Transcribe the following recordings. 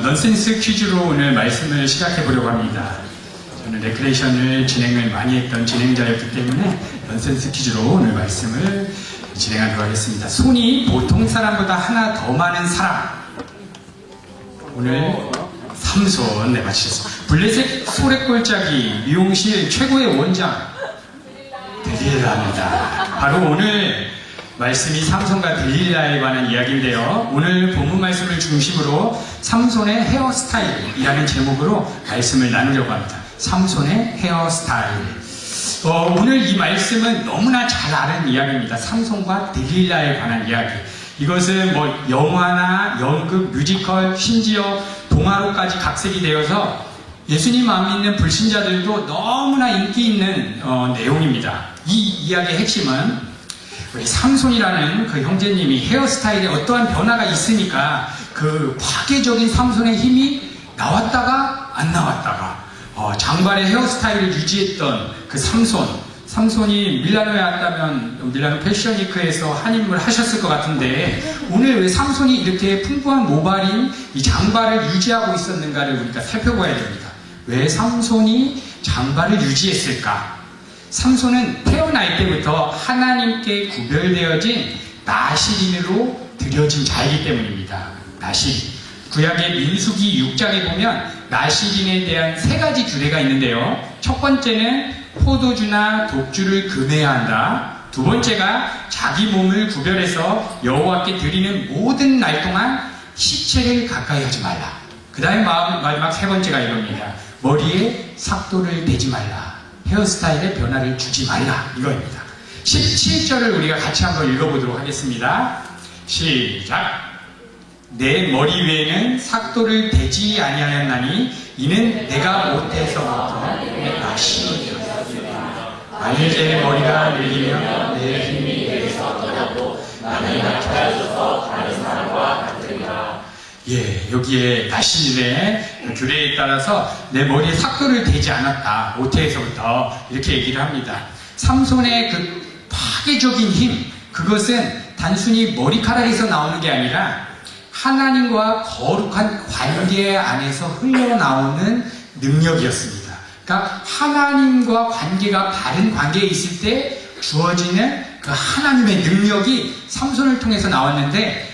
넌센스 퀴즈로 오늘 말씀을 시작해 보려고 합니다. 저는 레크레이션을 진행을 많이 했던 진행자였기 때문에 넌센스 퀴즈로 오늘 말씀을 진행하도록 하겠습니다. 손이 보통 사람보다 하나 더 많은 사람. 오늘 삼손 맞히셨습니다. 블레셋 소래골짜기 미용실 최고의 원장 데릴라입니다. 바로 오늘 말씀이 삼손과 데릴라에 관한 이야기인데요. 오늘 본문 말씀을 중심으로 삼손의 헤어스타일이라는 제목으로 말씀을 나누려고 합니다. 삼손의 헤어스타일. 오늘 이 말씀은 너무나 잘 아는 이야기입니다. 삼손과 데릴라에 관한 이야기. 이것은 뭐 영화나 연극, 뮤지컬, 심지어 동화로까지 각색이 되어서 예수님 안 믿는 불신자들도 너무나 인기 있는 내용입니다. 이 이야기의 핵심은 우리 삼손이라는 그 형제님이 헤어스타일에 어떠한 변화가 있으니까 그 파괴적인 삼손의 힘이 나왔다가 안 나왔다가 장발의 헤어스타일을 유지했던 그 삼손이 밀라노에 왔다면 밀라노 패션위크에서 한 인물 하셨을 것 같은데 오늘 왜 삼손이 이렇게 풍부한 모발인 이 장발을 유지하고 있었는가를 우리가 살펴봐야 됩니다. 왜 삼손이 장발을 유지했을까? 삼손은 태어날 때부터 하나님께 구별되어진 나실인으로 드려진 자이기 때문입니다. 나실인. 구약의 민수기 6장에 보면 나실인에 대한 3가지 규례가 있는데요. 첫 번째는 포도주나 독주를 금해야 한다. 두 번째가 자기 몸을 구별해서 여호와께 드리는 모든 날 동안 시체를 가까이 하지 말라. 그 다음에 마지막 3번째가 이겁니다. 머리에 삭도를 대지 말라. 헤어스타일의 변화를 주지 말라. 이거입니다. 17절을 우리가 같이 한번 읽어보도록 하겠습니다. 시작. 내 머리 위에는 삭도를 대지 아니하였나니 이는 내가 못해서부터 내 나시이었습니다. 만일 내 머리가 늘리면 내 힘이 내게서 떠나고 나는 약해져서 다른 사람과 같으리라. 예, 여기에 나실인의 규례에 따라서 내 머리에 삭도를 대지 않았다. 모태에서부터 이렇게 얘기를 합니다. 삼손의 그 파괴적인 힘, 그것은 단순히 머리카락에서 나오는 게 아니라 하나님과 거룩한 관계 안에서 흘러나오는 능력이었습니다. 그러니까 하나님과 관계가 바른 관계에 있을 때 주어지는 그 하나님의 능력이 삼손을 통해서 나왔는데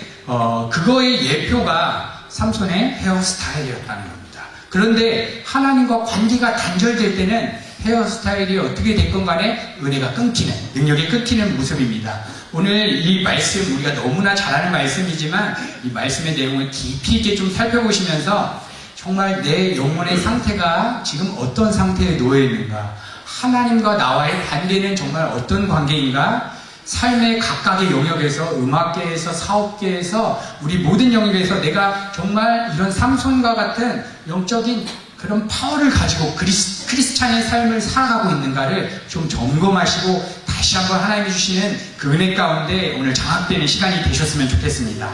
그거의 예표가 삼손의 헤어스타일이었다는 겁니다. 그런데 하나님과 관계가 단절될 때는 헤어스타일이 어떻게 됐건 간에 은혜가 끊기는, 능력이 끊기는 모습입니다. 오늘 이 말씀, 우리가 너무나 잘 아는 말씀이지만 이 말씀의 내용을 깊이 있게 좀 살펴보시면서 정말 내 영혼의 상태가 지금 어떤 상태에 놓여 있는가, 하나님과 나와의 관계는 정말 어떤 관계인가, 삶의 각각의 영역에서, 음악계에서, 사업계에서, 우리 모든 영역에서 내가 정말 이런 삼손과 같은 영적인 그런 파워를 가지고 크리스찬의 삶을 살아가고 있는가를 좀 점검하시고 다시 한번 하나님이 주시는 그 은혜 가운데 오늘 장악되는 시간이 되셨으면 좋겠습니다.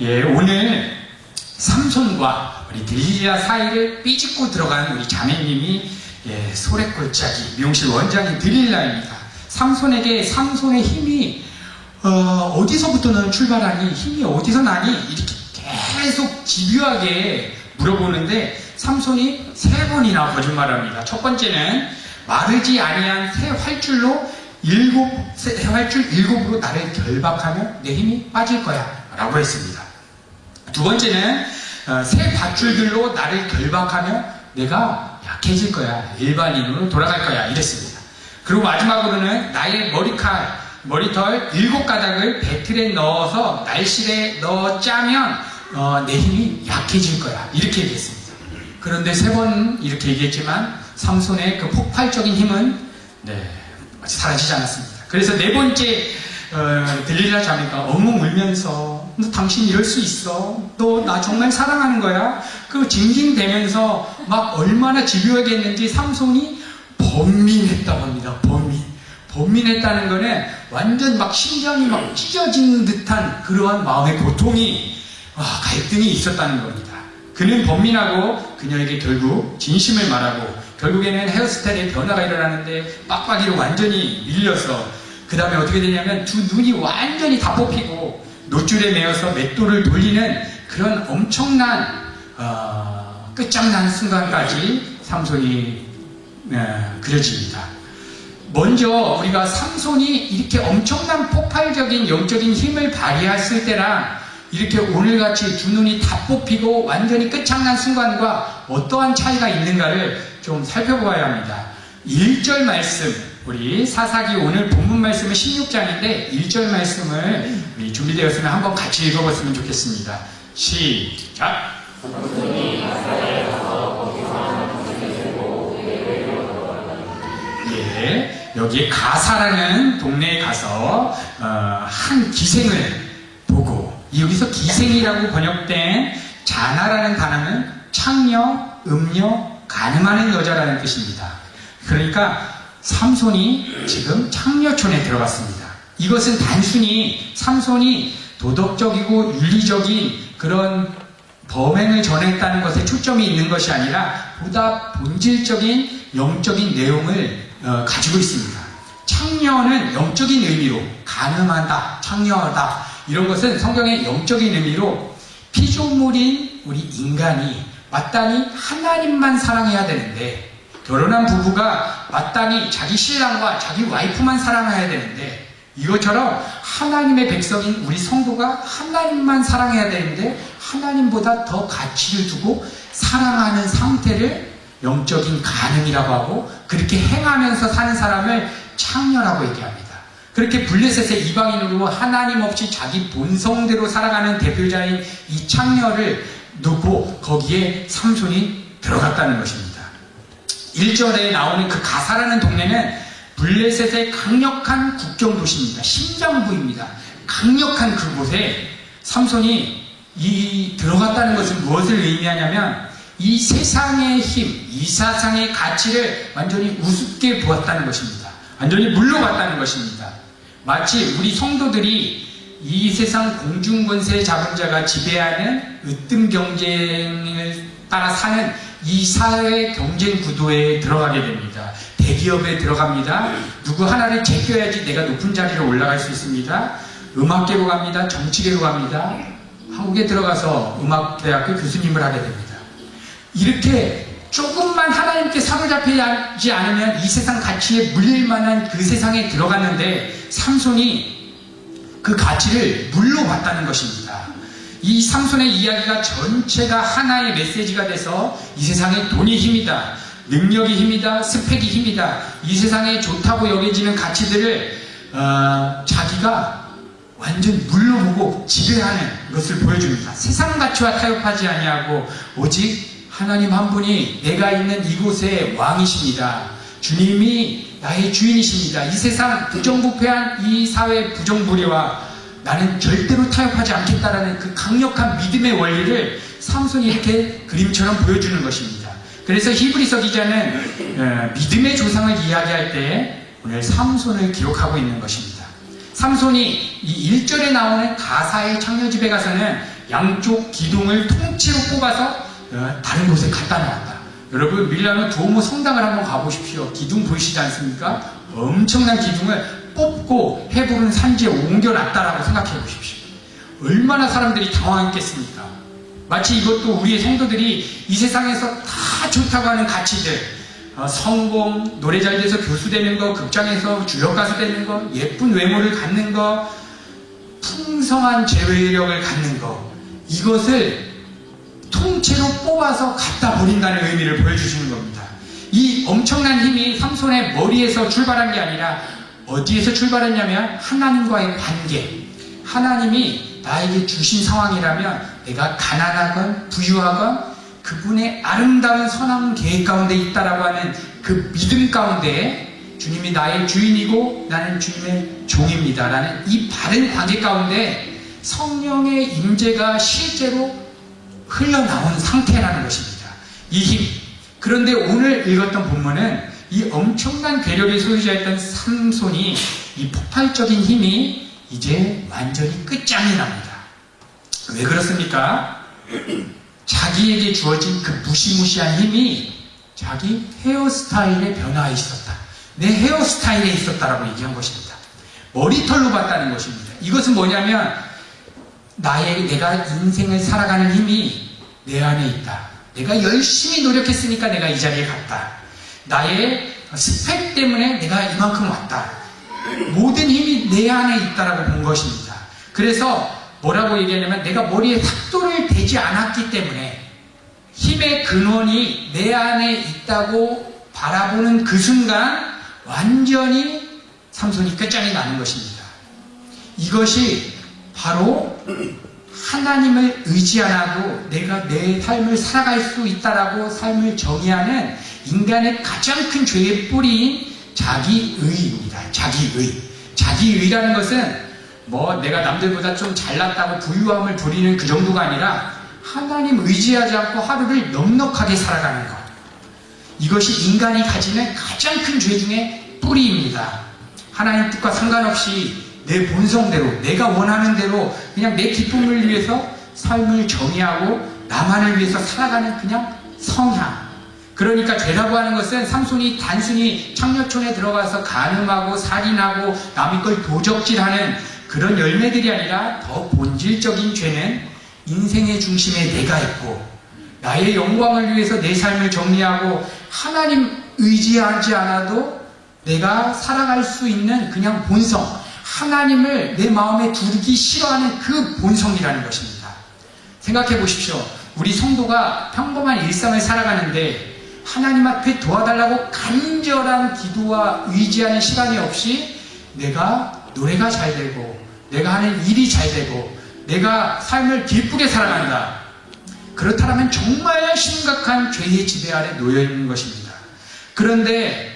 예, 오늘 삼손과 우리 데릴라 사이를 삐집고 들어간 우리 자매님이 소래골짜기 미용실 원장인 데릴라입니다. 삼손에게 삼손의 힘이 어디서부터 출발하니, 힘이 어디서 나니, 이렇게 계속 집요하게 물어보는데 삼손이 3번이나 거짓말합니다. 첫 번째는 마르지 아니한 새 활줄로 새 활줄 7으로 나를 결박하면 내 힘이 빠질 거야 라고 했습니다. 두 번째는 새 밧줄들로 나를 결박하면 내가 약해질 거야, 일반인으로 돌아갈 거야 이랬습니다. 그리고 마지막으로는 나의 머리털 7가닥을 배틀에 넣어서 날실에 넣어 짜면 내 힘이 약해질 거야 이렇게 얘기했습니다. 그런데 3번 이렇게 얘기했지만 삼손의 그 폭발적인 힘은 사라지지 않았습니다. 그래서 4번째 데릴라 자매가 엉엉 울면서 너 당신 이럴 수 있어? 너 나 정말 사랑하는 거야? 그 징징대면서 막 얼마나 집요하게 했는지 삼손이 번민했다고 합니다. 번민했다는 거는 완전 막 심장이 막 찢어지는 듯한 그러한 마음의 고통이, 갈등이 있었다는 겁니다. 그는 번민하고 그녀에게 결국 진심을 말하고 결국에는 헤어스타일의 변화가 일어나는데 빡빡이로 완전히 밀려서 그 다음에 어떻게 되냐면 두 눈이 완전히 다 뽑히고 노줄에 매어서 맷돌을 돌리는 그런 엄청난 끝장난 순간까지 삼손이 그려집니다. 먼저 우리가 삼손이 이렇게 엄청난 폭발적인 영적인 힘을 발휘했을 때랑 이렇게 오늘같이 두 눈이 다 뽑히고 완전히 끝장난 순간과 어떠한 차이가 있는가를 좀 살펴보아야 합니다. 1절 말씀, 우리 사사기 오늘 본문 말씀은 16장인데 1절 말씀을 우리 준비되었으면 한번 같이 읽어봤으면 좋겠습니다. 시작! 예, 여기 가사라는 동네에 가서 한 기생을 보고, 여기서 기생이라고 번역된 자나라는 단어는 창녀, 음녀, 가늠하는 여자라는 뜻입니다. 그러니까 삼손이 지금 창녀촌에 들어갔습니다. 이것은 단순히 삼손이 도덕적이고 윤리적인 그런 범행을 전했다는 것에 초점이 있는 것이 아니라 보다 본질적인 영적인 내용을 가지고 있습니다. 창녀는 영적인 의미로 가늠하다, 창녀하다 이런 것은 성경의 영적인 의미로 피조물인 우리 인간이 마땅히 하나님만 사랑해야 되는데, 결혼한 부부가 마땅히 자기 신랑과 자기 와이프만 사랑해야 되는데, 이것처럼 하나님의 백성인 우리 성도가 하나님만 사랑해야 되는데 하나님보다 더 가치를 두고 사랑하는 상태를 영적인 간음이라고 하고, 그렇게 행하면서 사는 사람을 창녀라고 얘기합니다. 그렇게 블레셋의 이방인으로 하나님 없이 자기 본성대로 살아가는 대표자인 이 창녀를 놓고 거기에 삼손이 들어갔다는 것입니다. 1절에 나오는 그 가사라는 동네는 블레셋의 강력한 국경도시입니다. 심장부입니다. 강력한 그곳에 삼손이 들어갔다는 것은 무엇을 의미하냐면 이 세상의 힘, 이 세상의 가치를 완전히 우습게 보았다는 것입니다. 완전히 물러갔다는 것입니다. 마치 우리 성도들이 이 세상 공중권세 잡은 자가 지배하는 으뜸 경쟁을 따라 사는 이 사회 경쟁 구도에 들어가게 됩니다. 대기업에 들어갑니다. 누구 하나를 제껴야지 내가 높은 자리로 올라갈 수 있습니다. 음악계로 갑니다. 정치계로 갑니다. 한국에 들어가서 음악대학교 교수님을 하게 됩니다. 이렇게 조금만 하나님께 사로잡히지 않으면 이 세상 가치에 물릴 만한 그 세상에 들어갔는데 삼손이 그 가치를 물러봤다는 것입니다. 이 삼손의 이야기가 전체가 하나의 메시지가 돼서 이 세상에 돈이 힘이다, 능력이 힘이다, 스펙이 힘이다, 이 세상에 좋다고 여겨지는 가치들을 자기가 완전 물러보고 지배하는 것을 보여줍니다. 세상 가치와 타협하지 아니하고 오직 하나님 한 분이 내가 있는 이곳의 왕이십니다. 주님이 나의 주인이십니다. 이 세상 부정부패한 이 사회 부정부리와 나는 절대로 타협하지 않겠다라는 그 강력한 믿음의 원리를 삼손이 이렇게 그림처럼 보여주는 것입니다. 그래서 히브리서 기자는 믿음의 조상을 이야기할 때 오늘 삼손을 기록하고 있는 것입니다. 삼손이 이 1절에 나오는 가사의 창녀집에 가서는 양쪽 기둥을 통째로 뽑아서 다른 곳에 갖다 놨다. 여러분 밀라노 두오모 성당을 한번 가보십시오. 기둥 보이시지 않습니까? 엄청난 기둥을 뽑고 헤브론 산지에 옮겨놨다라고 생각해 보십시오. 얼마나 사람들이 당황했겠습니까? 마치 이것도 우리의 성도들이 이 세상에서 다 좋다고 하는 가치들, 성공, 노래 잘 돼서 교수 되는 거, 극장에서 주역 가수 되는 거, 예쁜 외모를 갖는 거, 풍성한 재회력을 갖는 거, 이것을 통째로 뽑아서 갖다 버린다는 의미를 보여주시는 겁니다. 이 엄청난 힘이 삼손의 머리에서 출발한 게 아니라 어디에서 출발했냐면 하나님과의 관계. 하나님이 나에게 주신 상황이라면 내가 가난하건 부유하건 그분의 아름다운 선한 계획 가운데 있다라고 하는 그 믿음 가운데 주님이 나의 주인이고 나는 주님의 종입니다 라는 이 바른 관계 가운데 성령의 임재가 실제로 흘러나온 상태라는 것입니다. 이 힘. 그런데 오늘 읽었던 본문은 이 엄청난 괴력의 소유자였던 삼손이 이 폭발적인 힘이 이제 완전히 끝장이 납니다. 왜 그렇습니까? 자기에게 주어진 그 무시무시한 힘이 자기 헤어스타일에 변화해 있었다. 내 헤어스타일에 있었다라고 얘기한 것입니다. 머리털로 봤다는 것입니다. 이것은 뭐냐면 내가 인생을 살아가는 힘이 내 안에 있다. 내가 열심히 노력했으니까 내가 이 자리에 갔다. 나의 스펙 때문에 내가 이만큼 왔다. 모든 힘이 내 안에 있다라고 본 것입니다. 그래서 뭐라고 얘기하냐면 내가 머리에 탁도를 대지 않았기 때문에 힘의 근원이 내 안에 있다고 바라보는 그 순간 완전히 삼손이 끝장이 나는 것입니다. 이것이 바로 하나님을 의지 않아도 내가 내 삶을 살아갈 수 있다라고 삶을 정의하는 인간의 가장 큰 죄의 뿌리인 자기의입니다. 자기의. 자기의라는 것은 뭐 내가 남들보다 좀 잘났다고 부유함을 부리는 그 정도가 아니라 하나님 의지하지 않고 하루를 넉넉하게 살아가는 것. 이것이 인간이 가지는 가장 큰 죄 중에 뿌리입니다. 하나님 뜻과 상관없이 내 본성대로 내가 원하는 대로 그냥 내 기쁨을 위해서 삶을 정의하고 나만을 위해서 살아가는 그냥 성향. 그러니까 죄라고 하는 것은 삼손이 단순히 창녀촌에 들어가서 간음하고 살인하고 남의 걸 도적질하는 그런 열매들이 아니라 더 본질적인 죄는 인생의 중심에 내가 있고 나의 영광을 위해서 내 삶을 정리하고 하나님 의지하지 않아도 내가 살아갈 수 있는 그냥 본성, 하나님을 내 마음에 두기 싫어하는 그 본성이라는 것입니다. 생각해 보십시오. 우리 성도가 평범한 일상을 살아가는데 하나님 앞에 도와달라고 간절한 기도와 의지하는 시간이 없이 내가 노래가 잘 되고 내가 하는 일이 잘 되고 내가 삶을 기쁘게 살아간다. 그렇다면 정말 심각한 죄의 지배 아래 놓여 있는 것입니다. 그런데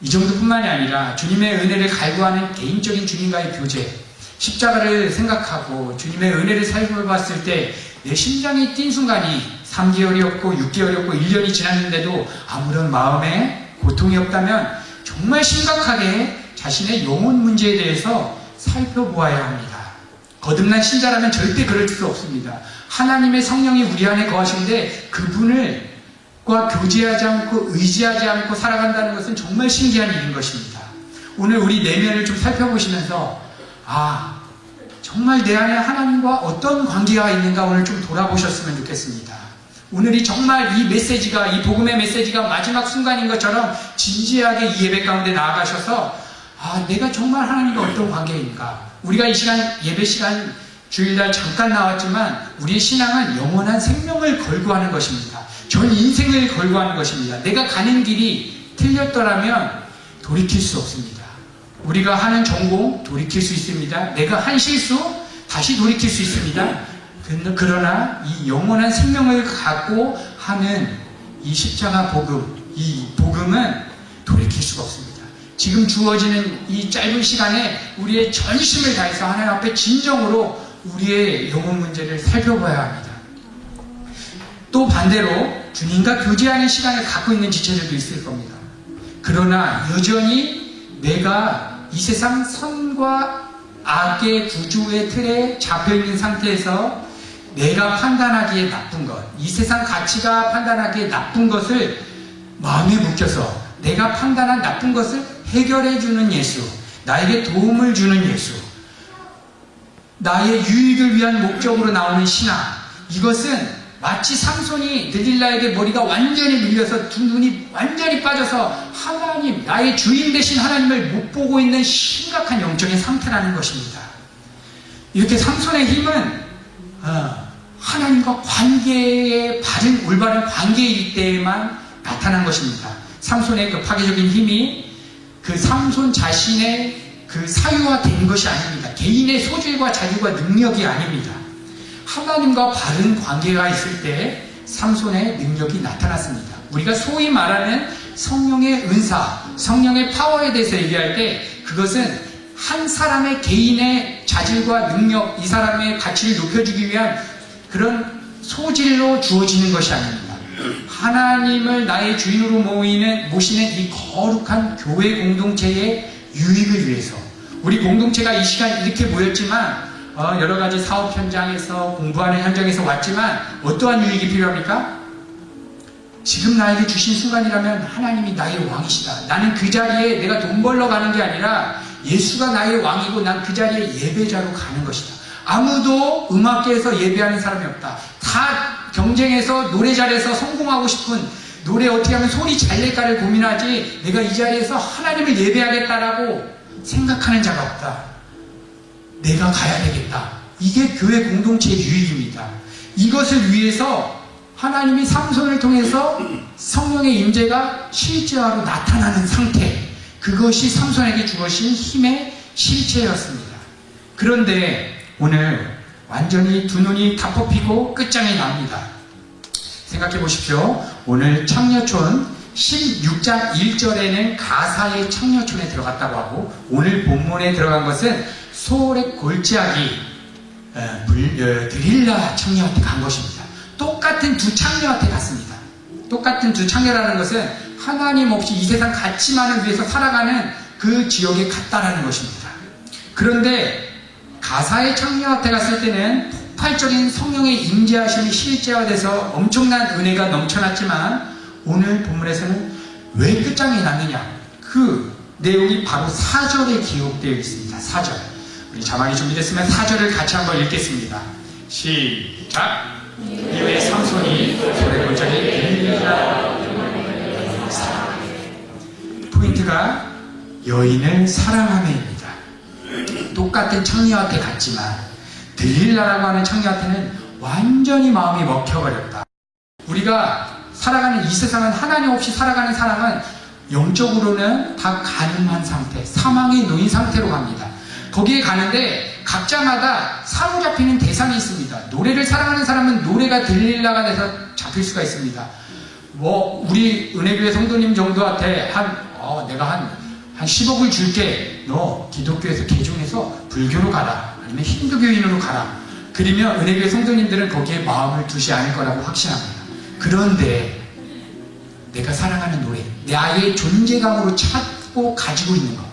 이 정도뿐만이 아니라 주님의 은혜를 갈구하는 개인적인 주님과의 교제, 십자가를 생각하고 주님의 은혜를 살펴봤을 때 내 심장이 뛴 순간이 3개월이었고 6개월이었고 1년이 지났는데도 아무런 마음에 고통이 없다면 정말 심각하게 자신의 영혼 문제에 대해서 살펴보아야 합니다. 거듭난 신자라면 절대 그럴 수 없습니다. 하나님의 성령이 우리 안에 거하시는데 그분과 교제하지 않고 의지하지 않고 살아간다는 것은 정말 신기한 일인 것입니다. 오늘 우리 내면을 좀 살펴보시면서 정말 내 안에 하나님과 어떤 관계가 있는가 오늘 좀 돌아보셨으면 좋겠습니다. 오늘이 정말 이 메시지가, 이 복음의 메시지가 마지막 순간인 것처럼 진지하게 이 예배 가운데 나아가셔서 내가 정말 하나님과 어떤 관계인가. 우리가 이 시간, 예배 시간 주일날 잠깐 나왔지만 우리의 신앙은 영원한 생명을 걸고 하는 것입니다. 전 인생을 걸고 하는 것입니다. 내가 가는 길이 틀렸더라면 돌이킬 수 없습니다. 우리가 하는 전공 돌이킬 수 있습니다. 내가 한 실수 다시 돌이킬 수 있습니다. 그러나 이 영원한 생명을 갖고 하는 이 십자가 복음, 이 복음은 돌이킬 수가 없습니다. 지금 주어지는 이 짧은 시간에 우리의 전심을 다해서 하나님 앞에 진정으로 우리의 영혼 문제를 살펴봐야 합니다. 또 반대로 주님과 교제하는 시간을 갖고 있는 지체들도 있을 겁니다. 그러나 여전히 내가 이 세상 선과 악의 구조의 틀에 잡혀있는 상태에서 내가 판단하기에 나쁜 것, 이 세상 가치가 판단하기에 나쁜 것을 마음에 묵혀서 내가 판단한 나쁜 것을 해결해주는 예수, 나에게 도움을 주는 예수, 나의 유익을 위한 목적으로 나오는 신앙, 이것은 마치 삼손이 들릴라에게 머리가 완전히 밀려서 두 눈이 완전히 빠져서 하나님, 나의 주인 되신 하나님을 못 보고 있는 심각한 영적인 상태라는 것입니다. 이렇게 삼손의 힘은 하나님과 관계의 바른 올바른 관계일 때에만 나타난 것입니다. 삼손의 그 파괴적인 힘이 그 삼손 자신의 그 사유화된 것이 아닙니다. 개인의 소질과 자질과 능력이 아닙니다. 하나님과 바른 관계가 있을 때 삼손의 능력이 나타났습니다. 우리가 소위 말하는 성령의 은사, 성령의 파워에 대해서 얘기할 때 그것은 한 사람의 개인의 자질과 능력, 이 사람의 가치를 높여주기 위한 그런 소질로 주어지는 것이 아닙니다. 하나님을 나의 주인으로 모시는 이 거룩한 교회 공동체의 유익을 위해서 우리 공동체가 이 시간 이렇게 모였지만 여러 가지 사업 현장에서 공부하는 현장에서 왔지만 어떠한 유익이 필요합니까? 지금 나에게 주신 순간이라면 하나님이 나의 왕이시다. 나는 그 자리에 내가 돈 벌러 가는 게 아니라 예수가 나의 왕이고 난 그 자리에 예배자로 가는 것이다. 아무도 음악계에서 예배하는 사람이 없다. 다 경쟁에서 노래 잘해서 성공하고 싶은, 노래 어떻게 하면 소리 잘 낼까를 고민하지 내가 이 자리에서 하나님을 예배하겠다라고 생각하는 자가 없다. 내가 가야 되겠다. 이게 교회 공동체의 유익입니다. 이것을 위해서 하나님이 삼손을 통해서 성령의 임재가 실제화로 나타나는 상태, 그것이 삼손에게 주어진 힘의 실체였습니다. 그런데 오늘 완전히 두 눈이 다 뽑히고 끝장이 납니다. 생각해 보십시오. 오늘 창녀촌 16장 1절에는 가사의 창녀촌에 들어갔다고 하고, 오늘 본문에 들어간 것은 소울의 골짜기 드릴라 창녀한테 간 것입니다. 똑같은 두 창녀한테 갔습니다. 똑같은 두 창녀라는 것은 하나님 없이 이 세상 가치만을 위해서 살아가는 그 지역에 갔다라는 것입니다. 그런데 가사의 창녀한테 갔을 때는 폭발적인 성령의 임재하심이 실제화돼서 엄청난 은혜가 넘쳐났지만, 오늘 본문에서는 왜 끝장이 났느냐, 그 내용이 바로 4절에 기록되어 있습니다. 4절. 우리 자막이 준비됐으면 4절을 같이 한번 읽겠습니다. 시작. 이에 삼손이 소래 골짜기에 포인트가 여인을 사랑함에입니다. 똑같은 창녀한테 갔지만 들릴라라고 하는 창녀한테는 완전히 마음이 먹혀버렸다. 우리가 살아가는 이 세상은 하나님 없이 살아가는 사람은 영적으로는 다 가늠한 상태, 사망에 놓인 상태로 갑니다. 거기에 가는데 각자마다 사로잡히는 대상이 있습니다. 노래를 사랑하는 사람은 노래가 들릴라가 돼서 잡힐 수가 있습니다. 우리 은혜교회 성도님 정도한테 내가 한 10억을 줄게. 너 기독교에서 개종해서 불교로 가라. 아니면 힌두교인으로 가라. 그러면 은혜교회 성도님들은 거기에 마음을 두지 않을 거라고 확신합니다. 그런데 내가 사랑하는 노래, 나의 존재감으로 찾고 가지고 있는 것,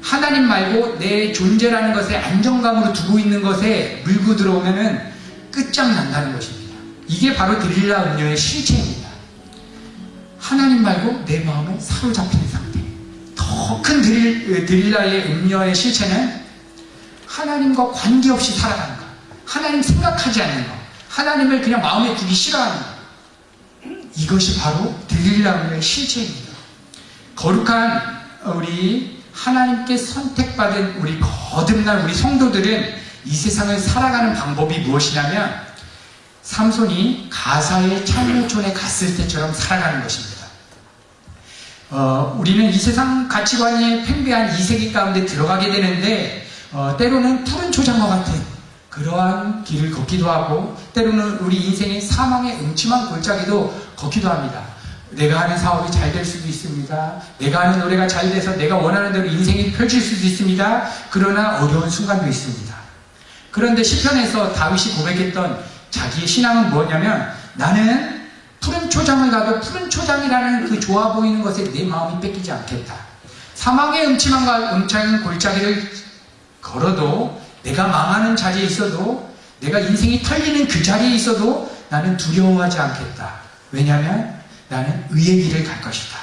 하나님 말고 내 존재라는 것에 안정감으로 두고 있는 것에 물고 들어오면은 끝장난다는 것입니다. 이게 바로 드릴라 음녀의 실체입니다. 하나님 말고 내 마음에 사로잡히는 상태. 더 큰 드릴라의 음녀의 실체는 하나님과 관계없이 살아가는 것, 하나님 생각하지 않는 것, 하나님을 그냥 마음에 두기 싫어하는 것, 이것이 바로 드릴라 음녀의 실체입니다. 거룩한 우리 하나님께 선택받은 우리 거듭난 우리 성도들은 이 세상을 살아가는 방법이 무엇이냐면, 삼손이 가사의 창녀촌에 갔을 때처럼 살아가는 것입니다. 우리는 이 세상 가치관에 팽배한 이 세계 가운데 들어가게 되는데, 때로는 푸른 초장과 같은 그러한 길을 걷기도 하고, 때로는 우리 인생의 사망의 음침한 골짜기도 걷기도 합니다. 내가 하는 사업이 잘 될 수도 있습니다. 내가 하는 노래가 잘 돼서 내가 원하는 대로 인생이 펼칠 수도 있습니다. 그러나 어려운 순간도 있습니다. 그런데 시편에서 다윗이 고백했던 자기의 신앙은 뭐냐면, 나는 푸른 초장을 가도 푸른 초장이라는 그 좋아 보이는 것에 내 마음이 뺏기지 않겠다. 사망의 음침한 골짜기를 걸어도, 내가 망하는 자리에 있어도, 내가 인생이 털리는 그 자리에 있어도 나는 두려워하지 않겠다. 왜냐하면 나는 의의 길을 갈 것이다.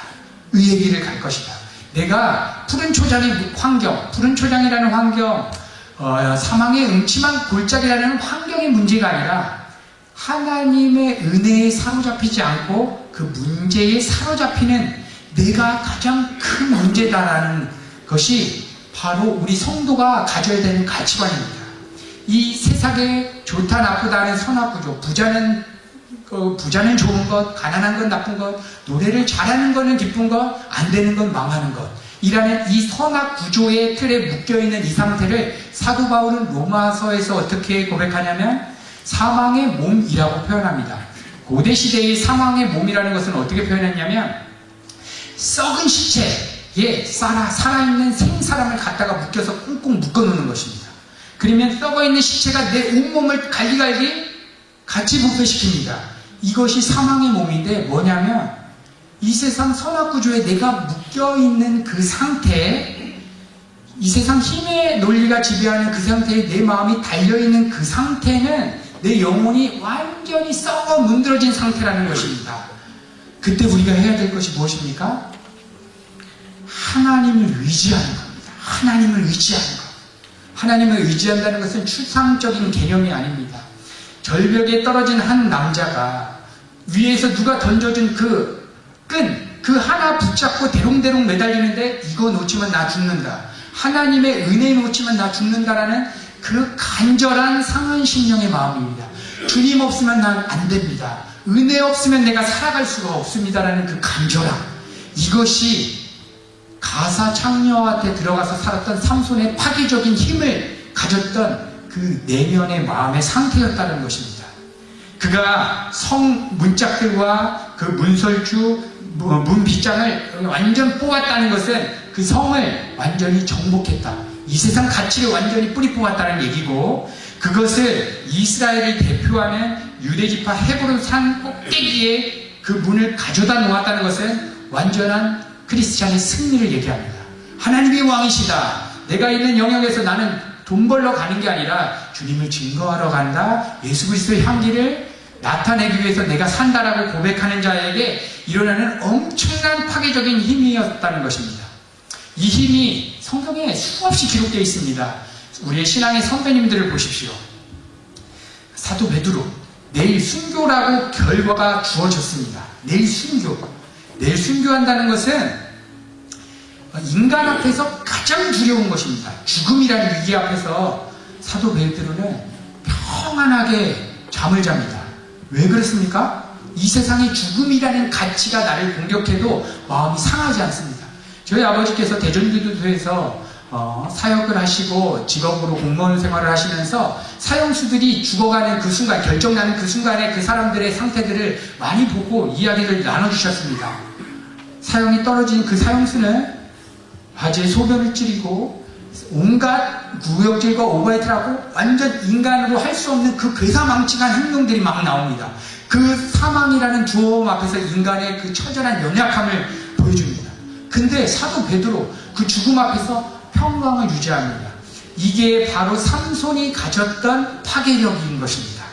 의의 길을 갈 것이다. 내가 푸른 초장의 환경, 푸른 초장이라는 환경, 사망의 음침한 골짜기라는 환경의 문제가 아니라 하나님의 은혜에 사로잡히지 않고 그 문제에 사로잡히는 내가 가장 큰 문제다라는 것이 바로 우리 성도가 가져야 되는 가치관입니다. 이 세상에 좋다 나쁘다는 선악구조, 부자는 좋은 것, 가난한 건 나쁜 것, 노래를 잘하는 거는 기쁜 것, 안 되는 건 망하는 것, 이라는 이 선악구조의 틀에 묶여있는 이 상태를 사도 바울은 로마서에서 어떻게 고백하냐면 사망의 몸이라고 표현합니다. 고대시대의 사망의 몸이라는 것은 어떻게 표현했냐면, 썩은 시체에 살아있는 생사람을 갖다가 묶여서 꽁꽁 묶어놓는 것입니다. 그러면 썩어있는 시체가 내 온몸을 갈기갈기 같이 부패시킵니다. 이것이 사망의 몸인데 뭐냐면, 이 세상 선악구조에 내가 묶여있는 그 상태, 이 세상 힘의 논리가 지배하는 그 상태에 내 마음이 달려있는 그 상태는 내 영혼이 완전히 썩어 문드러진 상태라는 것입니다. 그때 우리가 해야 될 것이 무엇입니까? 하나님을 의지하는 겁니다. 하나님을 의지하는 것. 하나님을 의지한다는 것은 추상적인 개념이 아닙니다. 절벽에 떨어진 한 남자가 위에서 누가 던져준 그 끈 하나 붙잡고 대롱대롱 매달리는데 이거 놓치면 나 죽는다. 하나님의 은혜 놓치면 나 죽는다라는 그 간절한 상한 심령의 마음입니다. 주님 없으면 난 안 됩니다. 은혜 없으면 내가 살아갈 수가 없습니다라는 그 간절함. 이것이 가사 창녀한테 들어가서 살았던 삼손의 파괴적인 힘을 가졌던 그 내면의 마음의 상태였다는 것입니다. 그가 성 문짝들과 그 문설주, 문빗장을 완전 뽑았다는 것은 그 성을 완전히 정복했다. 이 세상 가치를 완전히 뿌리 뽑았다는 얘기고, 그것을 이스라엘을 대표하는 유대지파 헤브론 산 꼭대기에 그 문을 가져다 놓았다는 것은 완전한 크리스찬의 승리를 얘기합니다. 하나님이 왕이시다. 내가 있는 영역에서 나는 돈 벌러 가는 게 아니라 주님을 증거하러 간다. 예수 그리스도의 향기를 나타내기 위해서 내가 산다라고 고백하는 자에게 일어나는 엄청난 파괴적인 힘이었다는 것입니다. 이 힘이 성경에 수없이 기록되어 있습니다. 우리의 신앙의 선배님들을 보십시오. 사도 베드로, 내일 순교라고 결과가 주어졌습니다. 내일 순교. 내일 순교한다는 것은 인간 앞에서 가장 두려운 것입니다. 죽음이라는 위기 앞에서 사도 베드로는 평안하게 잠을 잡니다. 왜 그렇습니까? 이 세상에 죽음이라는 가치가 나를 공격해도 마음이 상하지 않습니다. 저희 아버지께서 대전기도소에서 사역을 하시고 직업으로 공무원 생활을 하시면서 사형수들이 죽어가는 그 순간, 결정나는 그 순간에 그 사람들의 상태들을 많이 보고 이야기를 나눠주셨습니다. 사형이 떨어진 그 사형수는 바지에 소변을 찌르고 온갖 구역질과 오버헤이트를 하고 완전 인간으로 할 수 없는 그 괴사망측한 행동들이 막 나옵니다. 그 사망이라는 두어움 앞에서 인간의 그 처절한 연약함을 보여줍니다. 근데 사도 베드로 그 죽음 앞에서 평강을 유지합니다. 이게 바로 삼손이 가졌던 파괴력인 것입니다.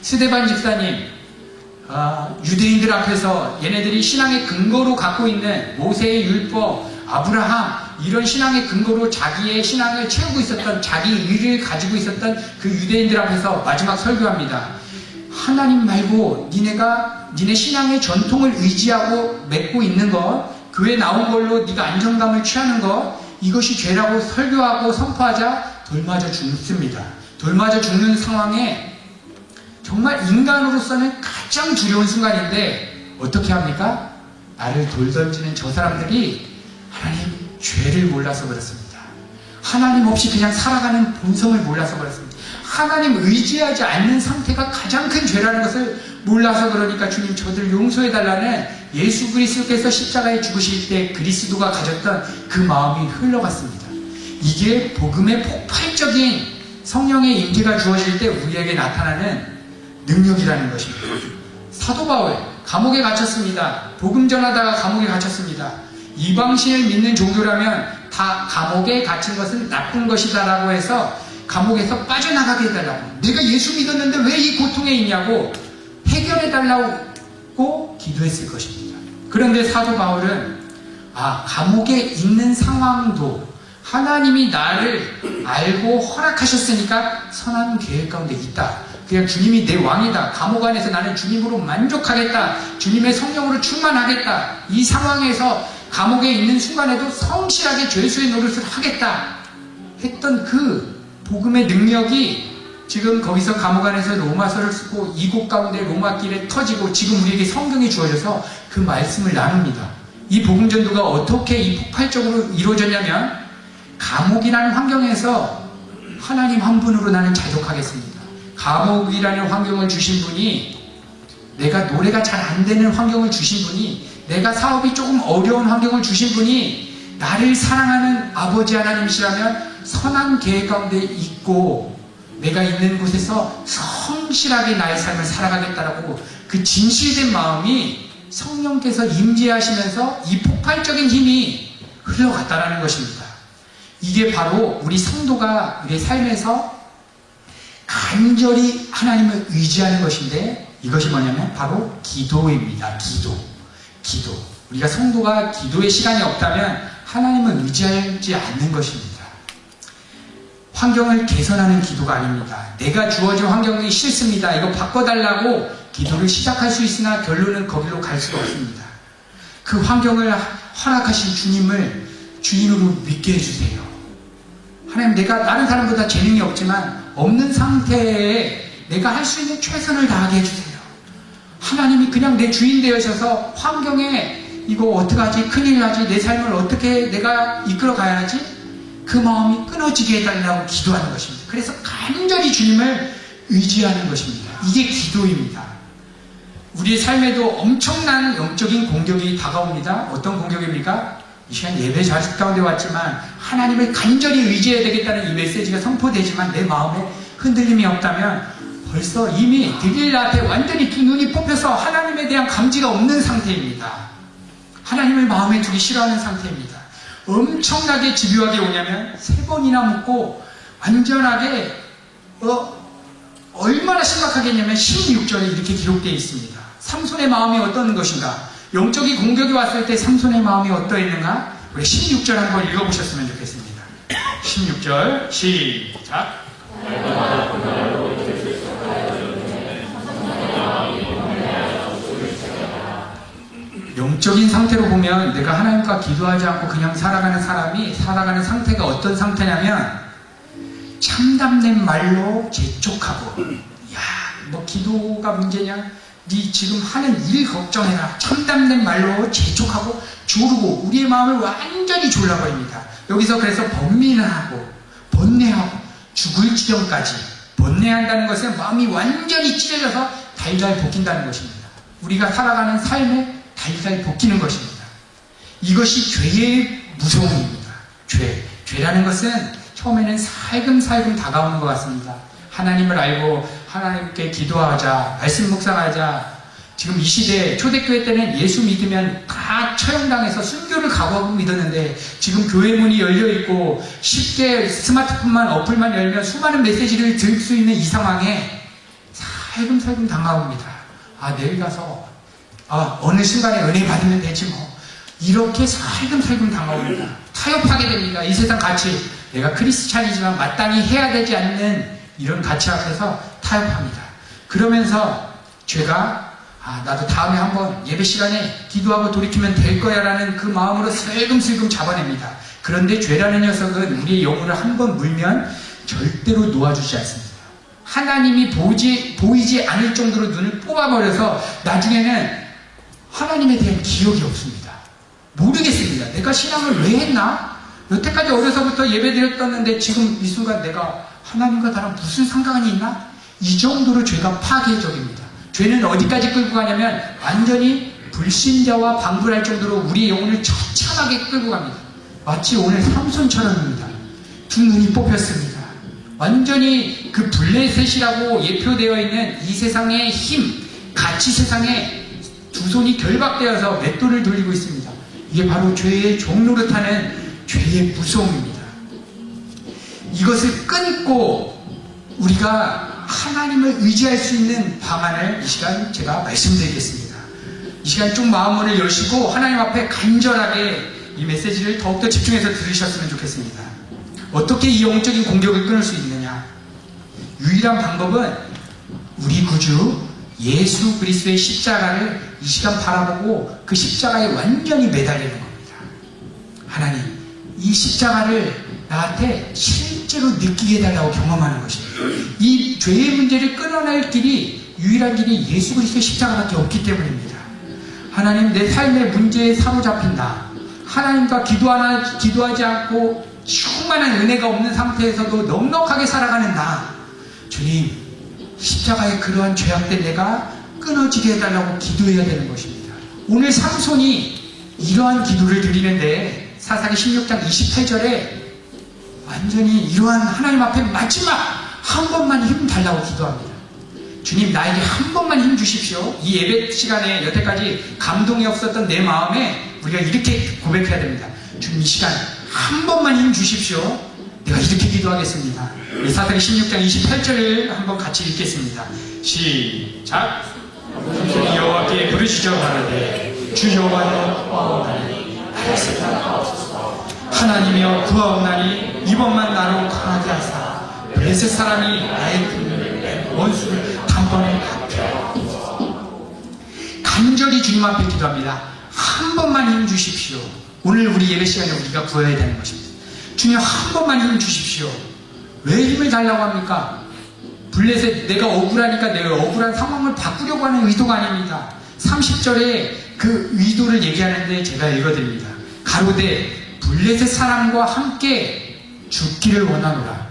스데반 집사님, 유대인들 앞에서 얘네들이 신앙의 근거로 갖고 있는 모세의 율법, 아브라함, 이런 신앙의 근거로 자기의 신앙을 채우고 있었던, 자기 의를 가지고 있었던 그 유대인들 앞에서 마지막 설교합니다. 하나님 말고 니네 신앙의 전통을 의지하고 맺고 있는 것, 교회 나온 걸로 네가 안정감을 취하는 것, 이것이 죄라고 설교하고 선포하자 돌맞아 죽습니다. 돌맞아 죽는 상황에 정말 인간으로서는 가장 두려운 순간인데 어떻게 합니까? 나를 돌 던지는 저 사람들이 하나님 죄를 몰라서 그렇습니다. 하나님 없이 그냥 살아가는 본성을 몰라서 그렇습니다. 하나님 의지하지 않는 상태가 가장 큰 죄라는 것을 몰라서 그러니까 주님 저들 용서해달라는 예수 그리스도께서 십자가에 죽으실 때 그리스도가 가졌던 그 마음이 흘러갔습니다. 이게 복음의 폭발적인 성령의 임재가 주어질 때 우리에게 나타나는 능력이라는 것입니다. 사도 바울 감옥에 갇혔습니다. 복음 전하다가 감옥에 갇혔습니다. 이방신을 믿는 종교라면 다 감옥에 갇힌 것은 나쁜 것이다 라고 해서 감옥에서 빠져나가게 해달라고, 내가 예수 믿었는데 왜 이 고통에 있냐고 해결해 달라고 기도했을 것입니다. 그런데 사도 바울은 감옥에 있는 상황도 하나님이 나를 알고 허락하셨으니까 선한 계획 가운데 있다. 그냥 주님이 내 왕이다. 감옥 안에서 나는 주님으로 만족하겠다. 주님의 성령으로 충만하겠다. 이 상황에서 감옥에 있는 순간에도 성실하게 죄수의 노릇을 하겠다 했던 그 복음의 능력이 지금 거기서 감옥 안에서 로마서를 쓰고 이곳 가운데 로마길에 터지고 지금 우리에게 성경이 주어져서 그 말씀을 나눕니다. 이 복음 전도가 어떻게 이 폭발적으로 이루어졌냐면 감옥이라는 환경에서 하나님 한 분으로 나는 자족하겠습니다. 감옥이라는 환경을 주신 분이, 내가 노래가 잘 안 되는 환경을 주신 분이, 내가 사업이 조금 어려운 환경을 주신 분이 나를 사랑하는 아버지 하나님이시라면 선한 계획 가운데 있고 내가 있는 곳에서 성실하게 나의 삶을 살아가겠다라고 그 진실된 마음이 성령께서 임재하시면서 이 폭발적인 힘이 흘러갔다라는 것입니다. 이게 바로 우리 성도가 우리의 삶에서 간절히 하나님을 의지하는 것인데, 이것이 뭐냐면 바로 기도입니다. 기도. 우리가 성도가 기도의 시간이 없다면 하나님을 의지하지 않는 것입니다. 환경을 개선하는 기도가 아닙니다. 내가 주어진 환경이 싫습니다. 이거 바꿔달라고 기도를 시작할 수 있으나 결론은 거기로 갈 수가 없습니다. 그 환경을 허락하신 주님을 주인으로 믿게 해주세요. 하나님, 내가 다른 사람보다 재능이 없지만 없는 상태에 내가 할 수 있는 최선을 다하게 해주세요. 하나님이 그냥 내 주인 되어셔서 환경에 이거 어떡하지? 큰일 나지? 내 삶을 어떻게 내가 이끌어 가야 하지? 그 마음이 끊어지게 해달라고 기도하는 것입니다. 그래서 간절히 주님을 의지하는 것입니다. 이게 기도입니다. 우리의 삶에도 엄청난 영적인 공격이 다가옵니다. 어떤 공격입니까? 이 시간 예배 자식 가운데 왔지만 하나님을 간절히 의지해야 되겠다는 이 메시지가 선포되지만 내 마음에 흔들림이 없다면 벌써 이미 데릴라 앞에 완전히 두 눈이 뽑혀서 하나님에 대한 감지가 없는 상태입니다. 하나님을 마음에 두기 싫어하는 상태입니다. 엄청나게 집요하게 오냐면 3번이나 묻고 완전하게 얼마나 심각하겠냐면 16절에 이렇게 기록되어 있습니다. 삼손의 마음이 어떤 것인가? 영적인 공격이 왔을 때 삼손의 마음이 어떠했는가? 우리 16절 한번 읽어보셨으면 좋겠습니다. 16절 시작. 영적인 상태로 보면 내가 하나님과 기도하지 않고 그냥 살아가는 사람이 살아가는 상태가 어떤 상태냐면 참담된 말로 재촉하고, 야, 뭐 기도가 문제냐? 네 지금 하는 일 걱정해라. 참담된 말로 재촉하고 조르고 우리의 마음을 완전히 졸라버립니다. 여기서 그래서 번민하고 번뇌하고 죽을 지경까지, 번뇌한다는 것은 마음이 완전히 찢어져서 달달 볶인다는 것입니다. 우리가 살아가는 삶에 달달 볶이는 것입니다. 이것이 죄의 무서움입니다. 죄라는 것은 처음에는 살금살금 다가오는 것 같습니다. 하나님을 알고 하나님께 기도하자, 말씀 묵상하자. 지금 이 시대 초대교회 때는 예수 믿으면 다 처형당해서 순교를 각오하고 믿었는데 지금 교회 문이 열려있고 쉽게 스마트폰만 어플만 열면 수많은 메시지를 들을 수 있는 이 상황에 살금살금 다가옵니다. 내일 가서 어느 순간에 은혜 받으면 되지 뭐. 이렇게 살금살금 다가옵니다. 타협하게 됩니다. 이 세상 가치, 내가 크리스찬이지만 마땅히 해야 되지 않는 이런 가치 앞에서 타협합니다. 그러면서 죄가 나도 다음에 한번 예배 시간에 기도하고 돌이키면 될 거야 라는 그 마음으로 슬금슬금 잡아냅니다. 그런데 죄라는 녀석은 우리의 영혼을 한번 물면 절대로 놓아주지 않습니다. 하나님이 보이지 않을 정도로 눈을 뽑아버려서 나중에는 하나님에 대한 기억이 없습니다. 모르겠습니다. 내가 신앙을 왜 했나? 여태까지 어려서부터 예배드렸었는데 지금 이 순간 내가 하나님과 나랑 무슨 상관이 있나? 이 정도로 죄가 파괴적입니다. 죄는 어디까지 끌고 가냐면 완전히 불신자와 방불할 정도로 우리의 영혼을 처참하게 끌고 갑니다. 마치 오늘 삼손처럼입니다. 두 눈이 뽑혔습니다. 완전히 그 블레셋이라고 예표되어 있는 이 세상의 힘, 가치 세상에 두 손이 결박되어서 맷돌을 돌리고 있습니다. 이게 바로 죄의 종노릇하는 죄의 무서움입니다. 이것을 끊고 우리가 하나님을 의지할 수 있는 방안을 이 시간 제가 말씀드리겠습니다. 이 시간 좀 마음을 여시고 하나님 앞에 간절하게 이 메시지를 더욱더 집중해서 들으셨으면 좋겠습니다. 어떻게 이 영적인 공격을 끊을 수 있느냐? 유일한 방법은 우리 구주 예수 그리스도의 십자가를 이 시간 바라보고 그 십자가에 완전히 매달리는 겁니다. 하나님, 이 십자가를 나한테 실제로 느끼게 해달라고 경험하는 것입니다. 이 죄의 문제를 끊어낼 길이, 유일한 길이 예수 그리스도의 십자가밖에 없기 때문입니다. 하나님, 내 삶의 문제에 사로잡힌다. 하나님과 기도하지 않고 충만한 은혜가 없는 상태에서도 넉넉하게 살아가는 나. 주님, 십자가의 그러한 죄악된 내가 끊어지게 해달라고 기도해야 되는 것입니다. 오늘 삼손이 이러한 기도를 드리는데 사사기 16장 28절에 완전히 이러한 하나님 앞에 마지막 한 번만 힘 달라고 기도합니다. 주님, 나에게 한 번만 힘 주십시오. 이 예배 시간에 여태까지 감동이 없었던 내 마음에 우리가 이렇게 고백해야 됩니다. 주님, 이 시간 한 번만 힘 주십시오. 내가 이렇게 기도하겠습니다. 사사기 16장 28절을 한번 같이 읽겠습니다. 시작. 여호와께 부르시죠. 가로되 주 여호와여 구하옵나니 하나님이여 구하옵나니 이번만 나로 강하게 하사 블레셋 사람이 나의 그 원수를 단번에 간절히 주님 앞에 기도합니다. 한 번만 힘 주십시오. 오늘 우리 예배 시간에 우리가 구해야 되는 것입니다. 주님 한 번만 힘 주십시오. 왜 힘을 달라고 합니까? 블레셋 내가 억울하니까 내가 억울한 상황을 바꾸려고 하는 의도가 아닙니다. 30절에 그 의도를 얘기하는데 제가 읽어드립니다. 가로되 블레셋 사람과 함께 죽기를 원하노라.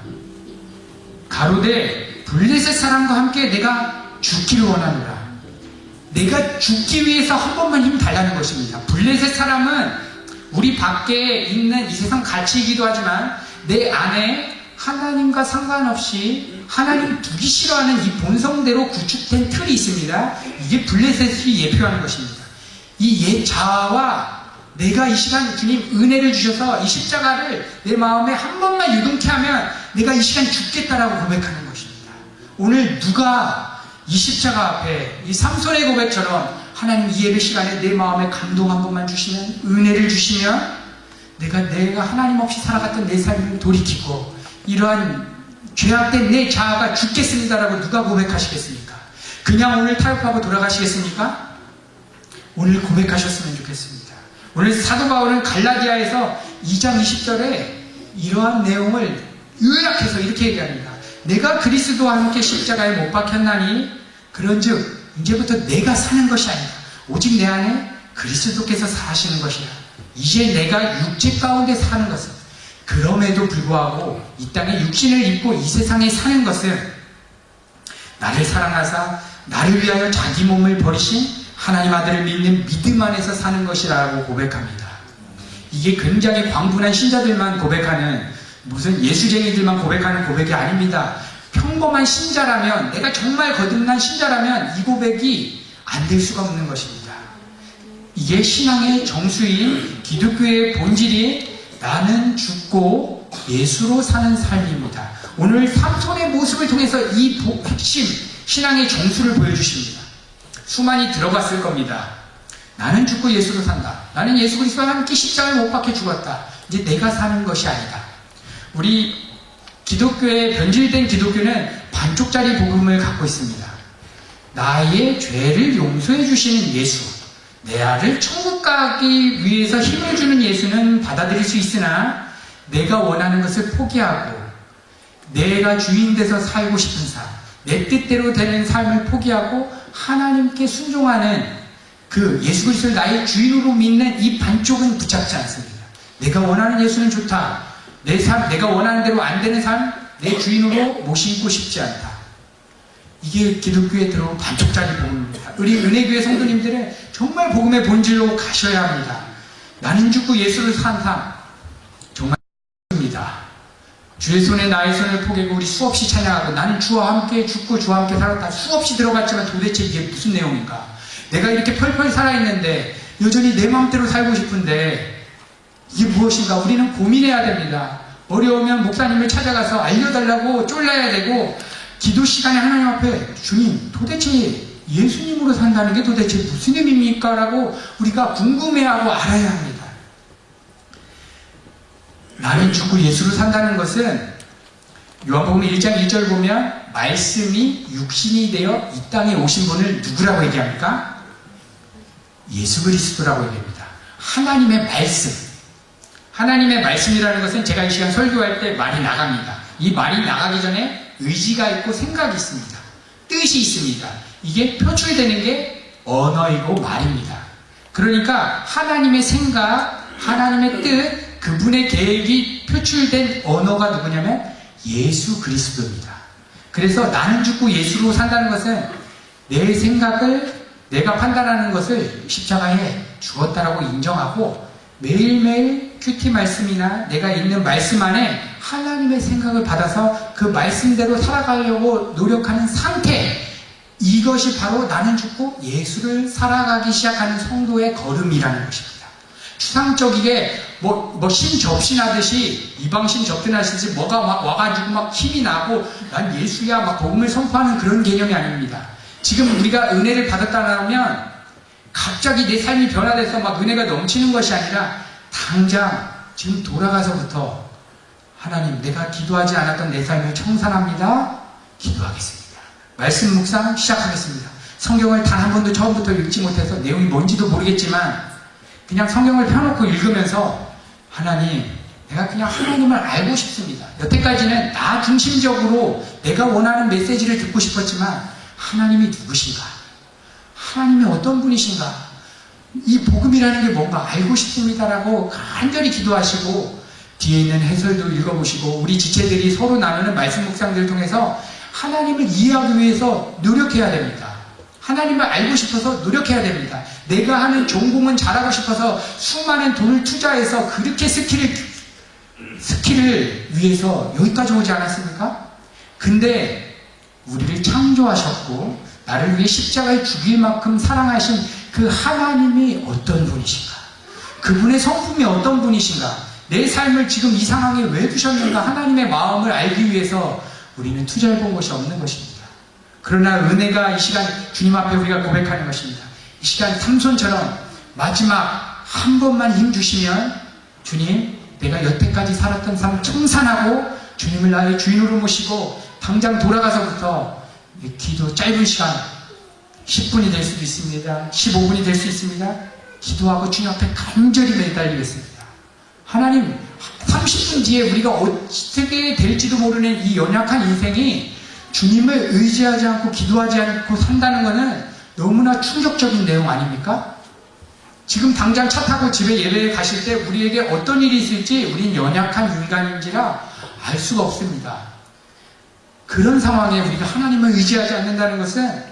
가로되 블레셋 사람과 함께 내가 죽기를 원하노라. 내가 죽기 위해서 한 번만 힘 달라는 것입니다. 블레셋 사람은 우리 밖에 있는 이 세상 가치이기도 하지만 내 안에 하나님과 상관없이 하나님 두기 싫어하는 이 본성대로 구축된 틀이 있습니다. 이게 블레셋이 예표하는 것입니다. 이 옛 자아와 내가 이 시간 주님 은혜를 주셔서 이 십자가를 내 마음에 한 번만 유동케 하면 내가 이 시간 죽겠다라고 고백하는 것입니다. 오늘 누가 이 십자가 앞에 이 삼손의 고백처럼 하나님 이 예배 시간에 내 마음에 감동 한 번만 주시면, 은혜를 주시면 내가 하나님 없이 살아갔던 내 삶을 돌이키고 이러한 죄악된 내 자아가 죽겠습니다라고 누가 고백하시겠습니까? 그냥 오늘 타협하고 돌아가시겠습니까? 오늘 고백하셨으면 좋겠습니다. 오늘 사도 바울은 갈라디아에서 2장 20절에 이러한 내용을 요약해서 이렇게 얘기합니다. 내가 그리스도와 함께 십자가에 못 박혔나니 그런즉 이제부터 내가 사는 것이 아니다. 오직 내 안에 그리스도께서 사시는 것이라. 이제 내가 육체 가운데 사는 것은 그럼에도 불구하고 이 땅에 육신을 입고 이 세상에 사는 것은 나를 사랑하사 나를 위하여 자기 몸을 버리신 하나님 아들을 믿는 믿음 안에서 사는 것이라고 고백합니다. 이게 굉장히 광분한 신자들만 고백하는, 무슨 예수쟁이들만 고백하는 고백이 아닙니다. 평범한 신자라면, 내가 정말 거듭난 신자라면 이 고백이 안 될 수가 없는 것입니다. 이게 신앙의 정수인 기독교의 본질이 나는 죽고 예수로 사는 삶입니다. 오늘 삼손의 모습을 통해서 이 핵심 신앙의 정수를 보여주십니다. 수많이 들어봤을 겁니다. 나는 죽고 예수로 산다. 나는 예수 그리스도와 함께 십자가에 못 박혀 죽었다. 이제 내가 사는 것이 아니다. 우리 기독교의 변질된 기독교는 반쪽짜리 복음을 갖고 있습니다. 나의 죄를 용서해 주시는 예수, 내 아를 천국 가기 위해서 힘을 주는 예수는 받아들일 수 있으나 내가 원하는 것을 포기하고 내가 주인 돼서 살고 싶은 삶, 내 뜻대로 되는 삶을 포기하고 하나님께 순종하는 그 예수 그리스도를 나의 주인으로 믿는 이 반쪽은 붙잡지 않습니다. 내가 원하는 예수는 좋다. 내 삶, 내가 원하는 대로 안 되는 삶, 내 주인으로 모시고 싶지 않다. 이게 기독교에 들어온 반쪽짜리 복음입니다. 우리 은혜교회 성도님들은 정말 복음의 본질로 가셔야 합니다. 나는 죽고 예수를 산 삶, 정말 입니다. 주의 손에 나의 손을 포개고 우리 수없이 찬양하고 나는 주와 함께 죽고 주와 함께 살았다. 수없이 들어갔지만 도대체 이게 무슨 내용인가? 내가 이렇게 펄펄 살아있는데 여전히 내 마음대로 살고 싶은데 이게 무엇인가? 우리는 고민해야 됩니다. 어려우면 목사님을 찾아가서 알려달라고 쫄라야 되고, 기도 시간에 하나님 앞에 주님 도대체 예수님으로 산다는 게 도대체 무슨 의미입니까? 라고 우리가 궁금해하고 알아야 합니다. 나는 죽고 예수로 산다는 것은 요한복음 1장 1절 보면 말씀이 육신이 되어 이 땅에 오신 분을 누구라고 얘기합니까? 예수 그리스도라고 얘기합니다. 하나님의 말씀. 하나님의 말씀이라는 것은 제가 이 시간 설교할 때 말이 나갑니다. 이 말이 나가기 전에 의지가 있고 생각이 있습니다. 뜻이 있습니다. 이게 표출되는 게 언어이고 말입니다. 그러니까 하나님의 생각, 하나님의 뜻, 그분의 계획이 표출된 언어가 누구냐면 예수 그리스도입니다. 그래서 나는 죽고 예수로 산다는 것은 내 생각을 내가 판단하는 것을 십자가에 죽었다라고 인정하고 매일매일 큐티 말씀이나 내가 읽는 말씀 안에 하나님의 생각을 받아서 그 말씀대로 살아가려고 노력하는 상태, 이것이 바로 나는 죽고 예수를 살아가기 시작하는 성도의 걸음이라는 것입니다. 추상적이게 신 접신하듯이 이방신 접신하듯이 뭐가 막 와가지고 막 힘이 나고 난 예수야 막 복음을 선포하는 그런 개념이 아닙니다. 지금 우리가 은혜를 받았다면 갑자기 내 삶이 변화돼서 막 은혜가 넘치는 것이 아니라 당장 지금 돌아가서부터 하나님, 내가 기도하지 않았던 내 삶을 청산합니다. 기도하겠습니다. 말씀 묵상 시작하겠습니다. 성경을 단 한 번도 처음부터 읽지 못해서 내용이 뭔지도 모르겠지만 그냥 성경을 펴놓고 읽으면서 하나님, 내가 그냥 하나님을 알고 싶습니다. 여태까지는 나 중심적으로 내가 원하는 메시지를 듣고 싶었지만 하나님이 누구신가? 하나님이 어떤 분이신가? 이 복음이라는 게 뭔가 알고 싶습니다라고 간절히 기도하시고 뒤에 있는 해설도 읽어보시고 우리 지체들이 서로 나누는 말씀 묵상들을 통해서 하나님을 이해하기 위해서 노력해야 됩니다. 하나님을 알고 싶어서 노력해야 됩니다. 내가 하는 전공은 잘하고 싶어서 수많은 돈을 투자해서 그렇게 스킬을 위해서 여기까지 오지 않았습니까? 근데 우리를 창조하셨고 나를 위해 십자가에 죽일 만큼 사랑하신 그 하나님이 어떤 분이신가? 그분의 성품이 어떤 분이신가? 내 삶을 지금 이 상황에 왜 두셨는가? 하나님의 마음을 알기 위해서 우리는 투자해본 것이 없는 것입니다. 그러나 은혜가 이 시간 주님 앞에 우리가 고백하는 것입니다. 이 시간 삼손처럼 마지막 한 번만 힘 주시면 주님, 내가 여태까지 살았던 삶 청산하고 주님을 나의 주인으로 모시고 당장 돌아가서부터 기도 짧은 시간 10분이 될 수도 있습니다. 15분이 될 수 있습니다. 기도하고 주님 앞에 간절히 매달리겠습니다. 하나님, 30분 뒤에 우리가 어떻게 될지도 모르는 이 연약한 인생이 주님을 의지하지 않고 기도하지 않고 산다는 것은 너무나 충격적인 내용 아닙니까? 지금 당장 차 타고 집에 예배에 가실 때 우리에게 어떤 일이 있을지 우린 연약한 인간인지라 알 수가 없습니다. 그런 상황에 우리가 하나님을 의지하지 않는다는 것은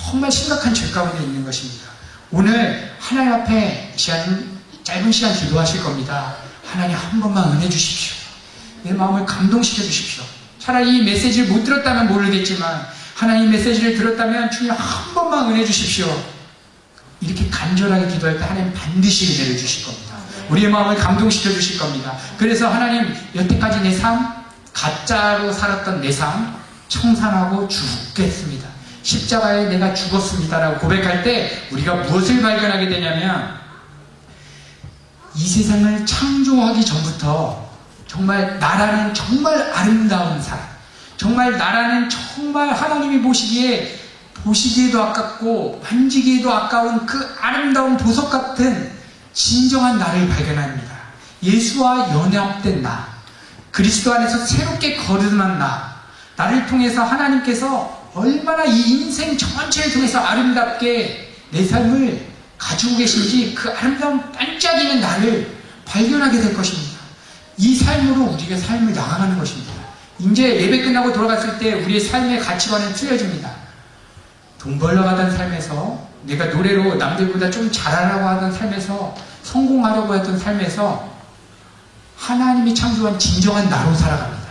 정말 심각한 죄 가운데 있는 것입니다. 오늘 하나님 앞에 짧은 시간 기도하실 겁니다. 하나님, 한 번만 은혜 주십시오. 내 마음을 감동시켜 주십시오. 차라리 이 메시지를 못 들었다면 모르겠지만 하나님 메시지를 들었다면 주님 한 번만 은혜 주십시오. 이렇게 간절하게 기도할 때 하나님 반드시 은혜를 주실 겁니다. 우리의 마음을 감동시켜 주실 겁니다. 그래서 하나님, 여태까지 내 삶, 가짜로 살았던 내 삶 청산하고 죽겠습니다. 십자가에 내가 죽었습니다라고 고백할 때 우리가 무엇을 발견하게 되냐면 이 세상을 창조하기 전부터 정말 나라는 정말 아름다운 사람, 정말 나라는 정말 하나님이 보시기에도 아깝고 만지기에도 아까운 그 아름다운 보석 같은 진정한 나를 발견합니다. 예수와 연합된 나, 그리스도 안에서 새롭게 거듭난 나를 통해서 하나님께서 얼마나 이 인생 전체를 통해서 아름답게 내 삶을 가지고 계신지 그 아름다운 반짝이는 나를 발견하게 될 것입니다. 이 삶으로 우리가 삶을 나아가는 것입니다. 이제 예배 끝나고 돌아갔을 때 우리의 삶의 가치관은 틀려집니다. 돈 벌러 가던 삶에서, 내가 노래로 남들보다 좀 잘하려고 하던 삶에서, 성공하려고 했던 삶에서 하나님이 창조한 진정한 나로 살아갑니다.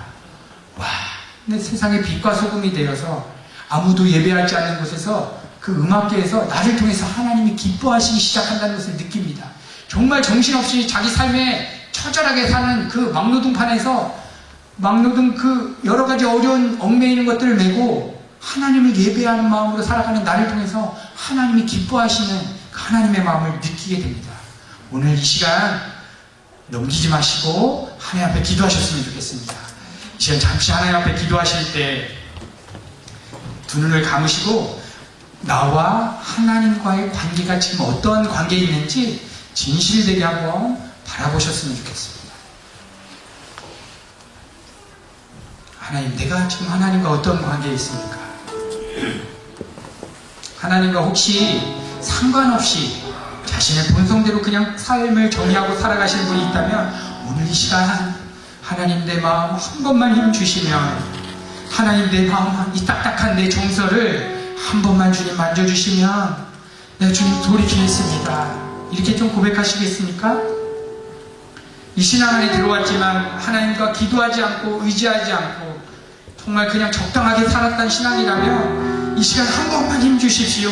와, 근데 세상의 빛과 소금이 되어서 아무도 예배하지 않는 곳에서 그 음악계에서 나를 통해서 하나님이 기뻐하시기 시작한다는 것을 느낍니다. 정말 정신없이 자기 삶에 처절하게 사는 그 막노동판에서 그 여러 가지 어려운 얽매이는 것들을 메고 하나님을 예배하는 마음으로 살아가는 나를 통해서 하나님이 기뻐하시는 그 하나님의 마음을 느끼게 됩니다. 오늘 이 시간 넘기지 마시고 하나님 앞에 기도하셨으면 좋겠습니다. 이 시간 잠시 하나님 앞에 기도하실 때 두 눈을 감으시고 나와 하나님과의 관계가 지금 어떤 관계에 있는지 진실되게 한번 바라보셨으면 좋겠습니다. 하나님, 내가 지금 하나님과 어떤 관계에 있습니까? 하나님과 혹시 상관없이 자신의 본성대로 그냥 삶을 정의하고 살아가시는 분이 있다면 오늘 이 시간 하나님, 내 마음 한 번만 힘 주시면, 하나님, 내 마음, 이 딱딱한 내 정서를 한 번만 주님 만져주시면 내 주님 돌이키겠습니다. 이렇게 좀 고백하시겠습니까? 이 신앙 안에 들어왔지만 하나님과 기도하지 않고 의지하지 않고 정말 그냥 적당하게 살았던 신앙이라면 이 시간 한 번만 힘 주십시오.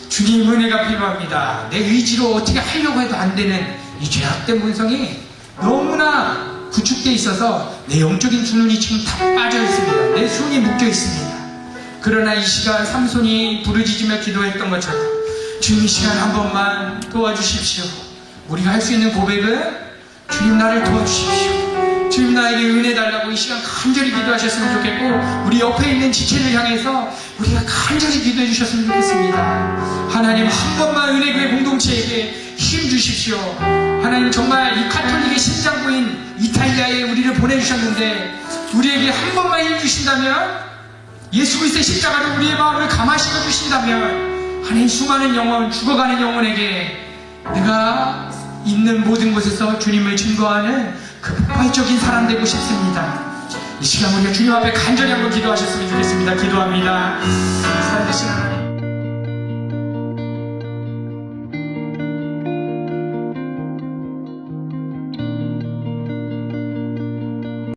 주님, 은혜가 필요합니다. 내 의지로 어떻게 하려고 해도 안 되는 이 죄악된 본성이 너무나 구축되어 있어서 내 영적인 두 눈이 지금 다 빠져 있습니다. 내 손이 묶여 있습니다. 그러나 이 시간 삼손이 부르짖으며 기도했던 것처럼 주님, 이 시간 한 번만 도와주십시오. 우리가 할 수 있는 고백은 주님, 나를 도와주십시오. 주님 나에게 은혜 달라고 이 시간 간절히 기도하셨으면 좋겠고, 우리 옆에 있는 지체를 향해서 우리가 간절히 기도해 주셨으면 좋겠습니다. 하나님, 한 번만 은혜교회 공동체에게 힘 주십시오. 하나님, 정말 이 카톨릭의 심장부인 이탈리아에 우리를 보내주셨는데 우리에게 한 번만 힘 주신다면, 예수 그리스도의 십자가로 우리의 마음을 감화시켜 주신다면, 하나님, 수많은 영혼, 죽어가는 영혼에게 내가 있는 모든 곳에서 주님을 증거하는 그 폭발적인 사람 되고 싶습니다. 이 시간 우리가 주님 앞에 간절히 한번 기도하셨으면 좋겠습니다. 기도합니다. 살아계신 하나님,